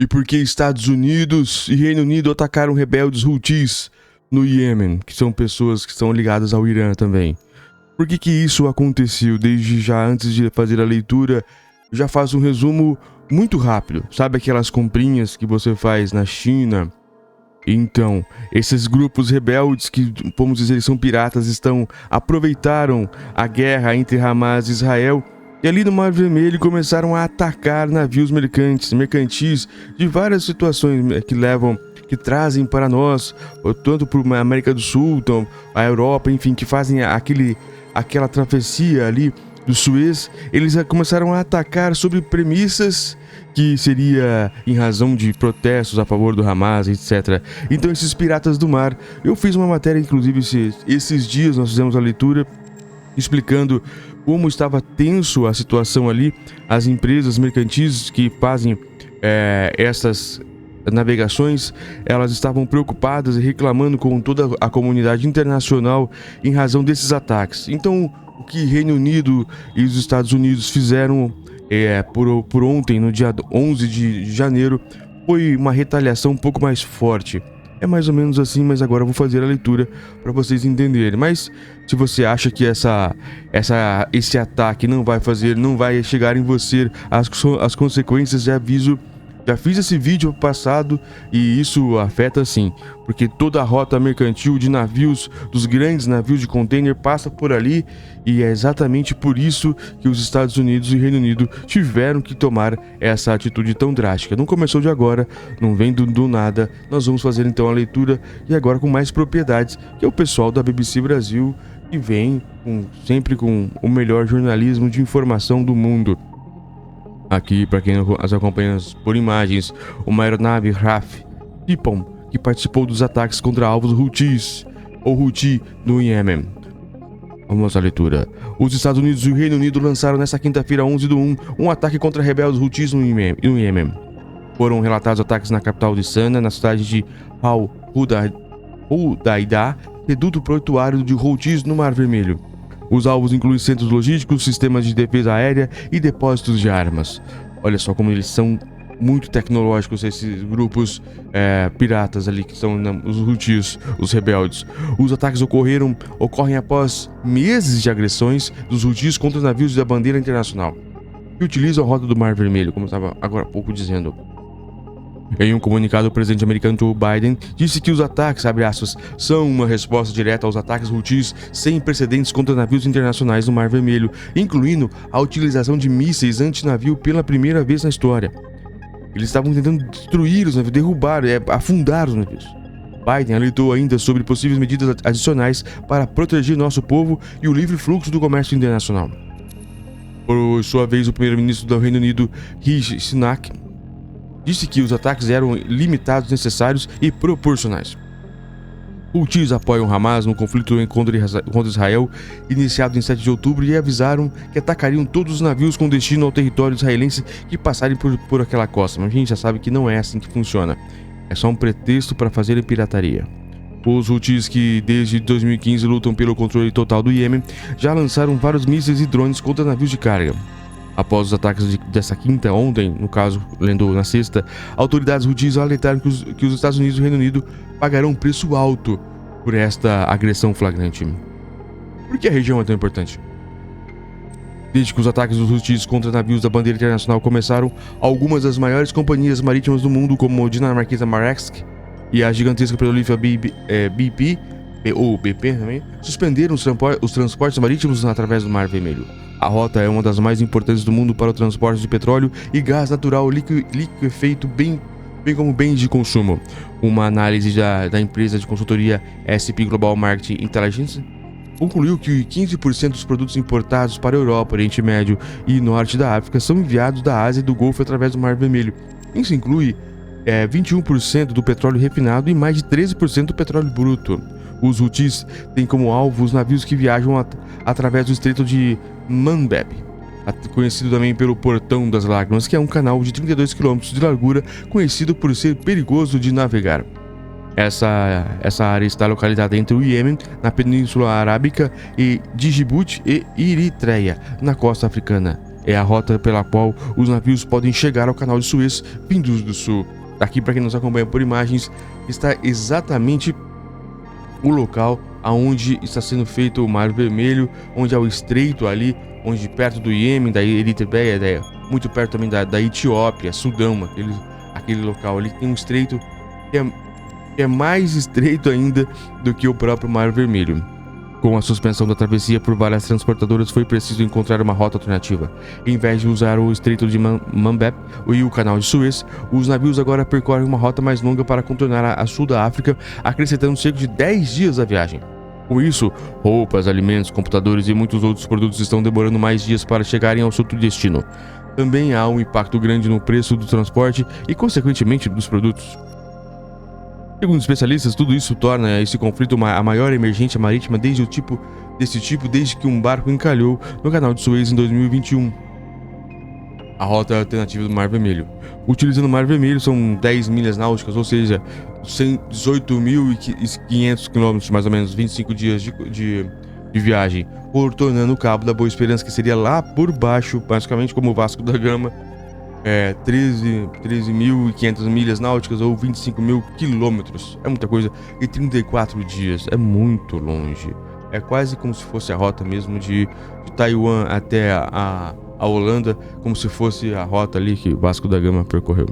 E por que Estados Unidos e Reino Unido atacaram rebeldes Houthis no Iêmen, que são pessoas que estão ligadas ao Irã também. Por que isso aconteceu? Desde já antes de fazer a leitura, eu já faço um resumo muito rápido. Sabe aquelas comprinhas que você faz na China? Então, esses grupos rebeldes que, vamos dizer, são piratas, aproveitaram a guerra entre Hamas e Israel e ali no Mar Vermelho começaram a atacar navios mercantis de várias situações que trazem para nós, tanto para a América do Sul, então, a Europa, enfim, que fazem aquela travessia ali do Suez. Eles começaram a atacar sob premissas que seria em razão de protestos a favor do Hamas, etc. Então esses piratas do mar, eu fiz uma matéria, inclusive esses dias nós fizemos a leitura explicando como estava tenso a situação ali. As empresas mercantis que fazem essas navegações, elas estavam preocupadas e reclamando com toda a comunidade internacional em razão desses ataques. Então o que Reino Unido e os Estados Unidos fizeram por ontem, no dia 11 de janeiro, foi uma retaliação um pouco mais forte. É mais ou menos assim, mas agora eu vou fazer a leitura para vocês entenderem. Mas se você acha que esse ataque não vai chegar em você as consequências, já aviso. Já fiz esse vídeo passado e isso afeta sim, porque toda a rota mercantil de navios, dos grandes navios de container, passa por ali, e é exatamente por isso que os Estados Unidos e Reino Unido tiveram que tomar essa atitude tão drástica. Não começou de agora, não vem do nada. Nós vamos fazer então a leitura e agora com mais propriedades, que é o pessoal da BBC Brasil, que vem sempre com o melhor jornalismo de informação do mundo. Aqui, para quem as acompanha por imagens, uma aeronave RAF Tipon, que participou dos ataques contra alvos Houthis no Iêmen. Vamos à leitura. Os Estados Unidos e o Reino Unido lançaram nesta quinta-feira, 11/1, um ataque contra rebeldes Houthis no Iêmen. Foram relatados ataques na capital de Sana, na cidade de Al-Hudaidah, reduto portuário de Houthis no Mar Vermelho. Os alvos incluem centros logísticos, sistemas de defesa aérea e depósitos de armas. Olha só como eles são muito tecnológicos, esses grupos piratas ali, que são os Houthis, os rebeldes. Os ataques ocorrem após meses de agressões dos Houthis contra os navios da bandeira internacional, que utilizam a rota do Mar Vermelho, como eu estava agora há pouco dizendo. Em um comunicado, o presidente americano Joe Biden disse que os ataques, abre aspas, são uma resposta direta aos ataques Houthis sem precedentes contra navios internacionais no Mar Vermelho, incluindo a utilização de mísseis antinavio pela primeira vez na história. Eles estavam tentando destruir os navios, derrubar, afundar os navios. Biden alertou ainda sobre possíveis medidas adicionais para proteger nosso povo e o livre fluxo do comércio internacional. Por sua vez, o primeiro-ministro do Reino Unido, Rishi Sunak, disse que os ataques eram limitados, necessários e proporcionais. Houthis apoiam Hamas no conflito contra Israel, iniciado em 7 de outubro, e avisaram que atacariam todos os navios com destino ao território israelense que passarem por aquela costa. Mas a gente já sabe que não é assim que funciona. É só um pretexto para fazerem pirataria. Os Houthis, que desde 2015 lutam pelo controle total do Iêmen, já lançaram vários mísseis e drones contra navios de carga. Após os ataques dessa quinta, ontem, no caso, lendo na sexta, autoridades Houthis alertaram que os Estados Unidos e o Reino Unido pagarão um preço alto por esta agressão flagrante. Por que a região é tão importante? Desde que os ataques dos Houthis contra navios da bandeira internacional começaram, algumas das maiores companhias marítimas do mundo, como a dinamarquesa Maersk e a gigantesca petrolífera BP, ou BP também, suspenderam os transportes marítimos através do Mar Vermelho. A rota é uma das mais importantes do mundo para o transporte de petróleo e gás natural liquefeito, bem como bens de consumo. Uma análise da empresa de consultoria S&P Global Market Intelligence concluiu que 15% dos produtos importados para a Europa, Oriente Médio e Norte da África são enviados da Ásia e do Golfo através do Mar Vermelho. Isso inclui 21% do petróleo refinado e mais de 13% do petróleo bruto. Os Houthis têm como alvo os navios que viajam através do Estreito de Manbeb, conhecido também pelo Portão das Lágrimas, que é um canal de 32 km de largura, conhecido por ser perigoso de navegar. Essa área está localizada entre o Iêmen, na Península Arábica, e Djibouti e Eritreia, na costa africana. é a rota pela qual os navios podem chegar ao canal de Suez vindos do sul. Aqui, para quem nos acompanha por imagens, está exatamente o local aonde está sendo feito o Mar Vermelho, onde há o estreito ali, onde perto do Iêmen, da Eritreia, muito perto também da Etiópia, Sudão, aquele local ali tem um estreito que é mais estreito ainda do que o próprio Mar Vermelho. Com a suspensão da travessia por várias transportadoras, foi preciso encontrar uma rota alternativa. Em vez de usar o Estreito de Manbeb e o Canal de Suez, os navios agora percorrem uma rota mais longa para contornar a sul da África, acrescentando cerca de 10 dias à viagem. Com isso, roupas, alimentos, computadores e muitos outros produtos estão demorando mais dias para chegarem ao seu destino. Também há um impacto grande no preço do transporte e, consequentemente, dos produtos. Segundo especialistas, tudo isso torna esse conflito a maior emergência marítima desde que um barco encalhou no Canal de Suez em 2021. A rota alternativa do Mar Vermelho. Utilizando o Mar Vermelho são 10 milhas náuticas, ou seja, 18.500 km, mais ou menos 25 dias de viagem, contornando o Cabo da Boa Esperança, que seria lá por baixo, basicamente como o Vasco da Gama. 13.500 milhas náuticas ou 25.000 quilômetros. É muita coisa. E 34 dias. É muito longe. É quase como se fosse a rota mesmo de Taiwan até a Holanda, como se fosse a rota ali que Vasco da Gama percorreu.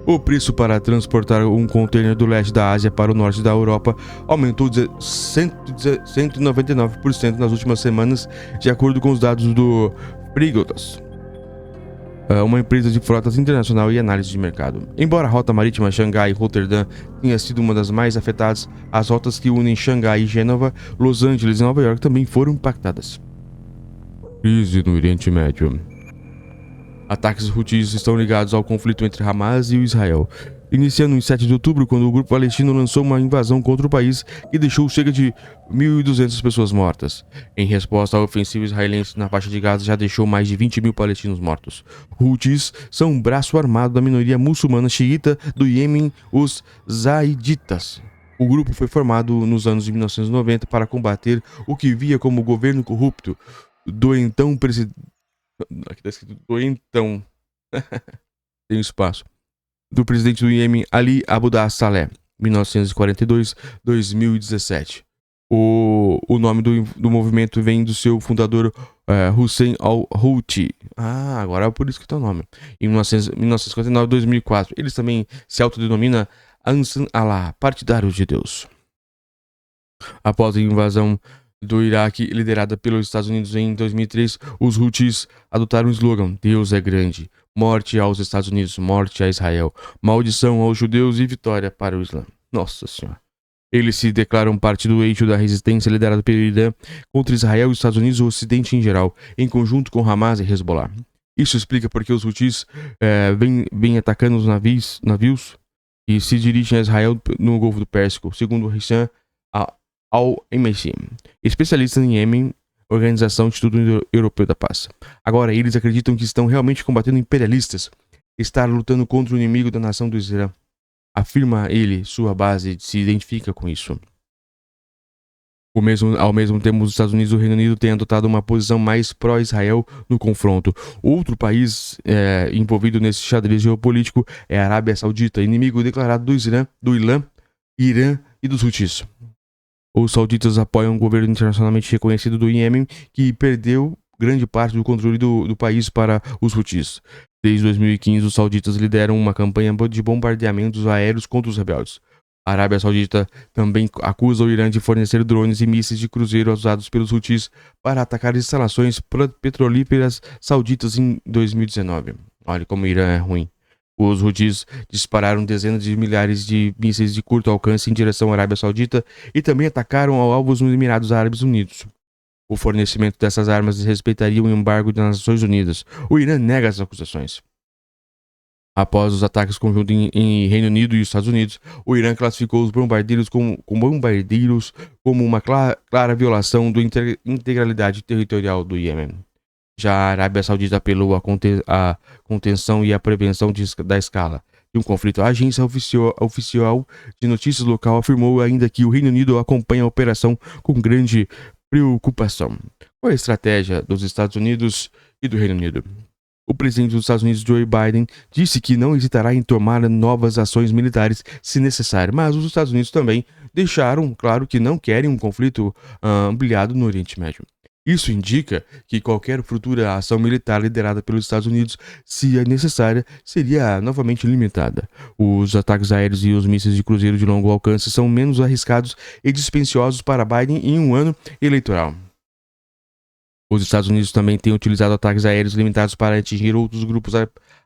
O preço para transportar um container do leste da Ásia para o norte da Europa aumentou 199% nas últimas semanas, de acordo com os dados do Frigotas, uma empresa de frotas internacional e análise de mercado. Embora a rota marítima Xangai e Roterdã tenha sido uma das mais afetadas, as rotas que unem Xangai e Gênova, Los Angeles e Nova York também foram impactadas. Crise no Oriente Médio. Ataques Houthis estão ligados ao conflito entre Hamas e o Israel, iniciando em 7 de outubro, quando o grupo palestino lançou uma invasão contra o país que deixou cerca de 1.200 pessoas mortas. Em resposta à ofensiva israelense na faixa de Gaza, já deixou mais de 20.000 palestinos mortos. Houthis são um braço armado da minoria muçulmana xiita do Iêmen, os Zaiditas. O grupo foi formado nos anos de 1990 para combater o que via como governo corrupto do então presidente. Aqui está escrito do então. Tem espaço. Do presidente do Iêmen, Ali Abdullah Saleh, 1942-2017. O nome do movimento vem do seu fundador, Hussein al-Houthi. Agora é por isso que está o nome. Em 1959-2004. Eles também se autodenominam Ansar Allah, partidários de Deus. Após a invasão do Iraque, liderada pelos Estados Unidos em 2003, os Houthis adotaram o slogan "Deus é grande, morte aos Estados Unidos, morte a Israel, maldição aos judeus e vitória para o Islã." Nossa Senhora. Eles se declaram parte do eixo da resistência liderado pelo Irã contra Israel, os Estados Unidos e o Ocidente em geral, em conjunto com Hamas e Hezbollah. Isso explica porque os Houthis vêm atacando os navios e se dirigem a Israel no Golfo do Pérsico, segundo Hisham al-Emesi, especialista em Iêmen, Organização Instituto Europeu da Paz. Agora, eles acreditam que estão realmente combatendo imperialistas, estar lutando contra o inimigo da nação do Islã. Afirma ele, sua base se identifica com isso. Ao mesmo tempo, os Estados Unidos e o Reino Unido têm adotado uma posição mais pró-Israel no confronto. Outro país envolvido nesse xadrez geopolítico é a Arábia Saudita, inimigo declarado do Irã e dos Houthis. Os sauditas apoiam o governo internacionalmente reconhecido do Iêmen, que perdeu grande parte do controle do país para os Houthis. Desde 2015, os sauditas lideram uma campanha de bombardeamentos aéreos contra os rebeldes. A Arábia Saudita também acusa o Irã de fornecer drones e mísseis de cruzeiro usados pelos Houthis para atacar instalações petrolíferas sauditas em 2019. Olha como o Irã é ruim. Os Houthis dispararam dezenas de milhares de mísseis de curto alcance em direção à Arábia Saudita e também atacaram alvos nos Emirados Árabes Unidos. O fornecimento dessas armas desrespeitaria o embargo das Nações Unidas. O Irã nega as acusações. Após os ataques conjuntos em Reino Unido e Estados Unidos, o Irã classificou os bombardeiros como uma clara violação da integralidade territorial do Iêmen. Já a Arábia Saudita apelou à contenção e à prevenção da escala de um conflito. A agência oficial de notícias local afirmou ainda que o Reino Unido acompanha a operação com grande preocupação. Qual é a estratégia dos Estados Unidos e do Reino Unido. O presidente dos Estados Unidos, Joe Biden, disse que não hesitará em tomar novas ações militares se necessário, mas os Estados Unidos também deixaram claro que não querem um conflito ampliado no Oriente Médio. Isso indica que qualquer futura ação militar liderada pelos Estados Unidos, se é necessária, seria novamente limitada. Os ataques aéreos e os mísseis de cruzeiro de longo alcance são menos arriscados e dispendiosos para Biden em um ano eleitoral. Os Estados Unidos também têm utilizado ataques aéreos limitados para atingir outros grupos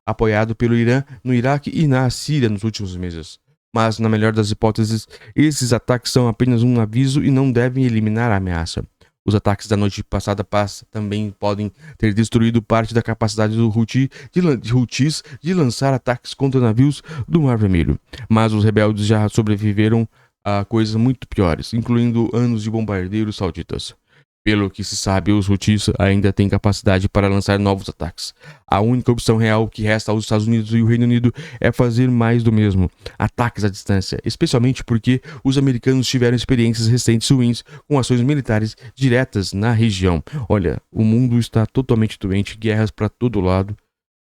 apoiados pelo Irã no Iraque e na Síria nos últimos meses. Mas, na melhor das hipóteses, esses ataques são apenas um aviso e não devem eliminar a ameaça. Os ataques da noite passada também podem ter destruído parte da capacidade do Houthis de lançar ataques contra navios do Mar Vermelho. Mas os rebeldes já sobreviveram a coisas muito piores, incluindo anos de bombardeiros sauditas. Pelo que se sabe, os Houthis ainda têm capacidade para lançar novos ataques. A única opção real que resta aos Estados Unidos e o Reino Unido é fazer mais do mesmo, ataques à distância, especialmente porque os americanos tiveram experiências recentes ruins com ações militares diretas na região. Olha, o mundo está totalmente doente, guerras para todo lado.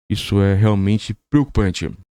Isso é realmente preocupante.